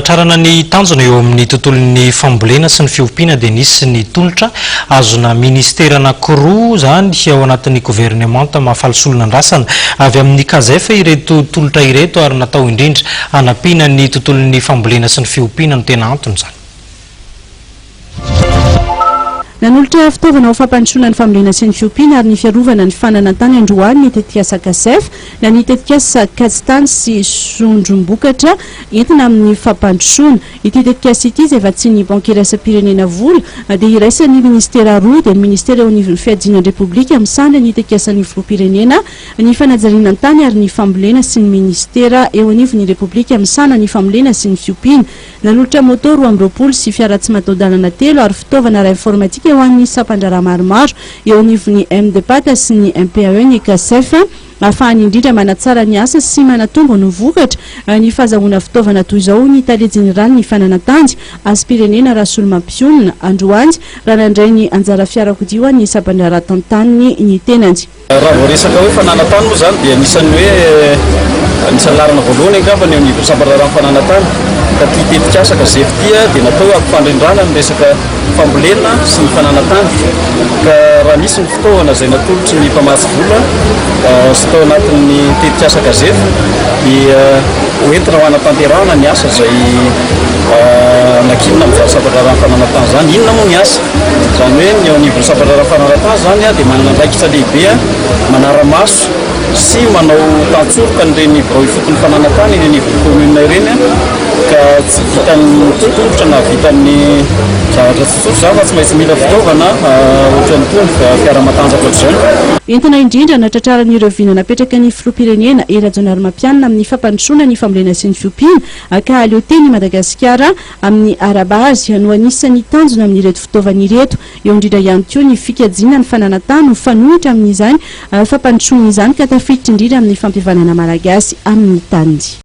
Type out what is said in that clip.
Hanatrarana ny tanjona eo amin'ny tontolon'ny fambolena sy ny fiompiana dia nisy ny tolotra azona ministera anankiroa zany ao anatin'ny gouvernemanta mahafalisolona andrasana avy amin'ny Casef ireto tolotra ireto ary natao indrindra hanampiana ny tontolon'ny fambolena sy ny fiompiana no tena antony zany. Nanolotra fitaovana ho fampandrosoana ny fambolena sy ny fiompiana ary ny fiarovana ny fananantany androany ny tetik'asa Casef na ny tetik'asa Castan sy sondrombokatra entina amin'ny fampandrosoana. Ity tetik'asa ity izay vatsian'ny sehatrin'ny vola dia iraisan'ny ministera roa dia ny ministera eo anivon'ny fiadidiana repoblika misahana ny tetik'asan'ny filoham-pirenena ny fanajariana tany ary ny fambolena sy ny ministera eo anivon'ny repoblika misahana ny fambolena sy ny fiompiana. Nanolotra moto 220 sy fiara tsy mataho-dalana 3 ary fitaovana informatika eo an'ny sampan-draharaha maromaro eo anivon'ny amin'ny sy ny MPAE ny Casef afahany indrindra manatsara ny asa sy manatombo ny vokatra ny fahazahoana fitaovana toy izao ny tale-jenerali ny fananantany aspirenena rasolomampiolona androany raha nandray ny anjara fiarakodio ny sampan-draharaha tantany ny tenany. Raha voaresaka hoe fananantany moa zany dia anisan'ny hoe anisan'ny larana voalohany angambany eo anivon'ny sampan-draharaha fananantany ka ty tetik'asa Casef dia natao ampifandrindrana ny resaka fambolena sy ny fananantany ka raha misy ny fitaovana izay natolotry ny mpamatsy vola sy tao anatin'ny tetik'asa Casef dia hoentina ho anatanterahana ny asa izay nakinona amin'ny sampan-draharaha fananantany zany. Inona moa ny asa zany hoe ny eo anivon'ny sampan-draharaha fananantany zany dia manana andraikitra lehibe manara-maso sy manao tantsoroka n'ireny birao ifoton'ny fananantany eny anivon'ny commune ireny ka tsy vitan'ny totomotra na vitan'ny zavatra tsotsotra zany fa tsy maintsy mila fitaovana ohatran'ny tony fiara-matanjaka ohatr'izany. Entina indrindra natratraran'ireo vina napetraka ny filoham-pirenena era-jonary mampianina amin'ny fampandrosoana ny fambolena sy ny fiompiana ka aleo teny Madagasikara amin'ny arabazy no anisan'ny tanjona amin'ireto fitaovana ireto. Eo indrindra ihany koa ny fiadidiana ny fananantany ho fanohitra amin'izany fampandrosoana izany ka tafiditra indrindra amin'ny fampihavanana malagasy amin'ny tany.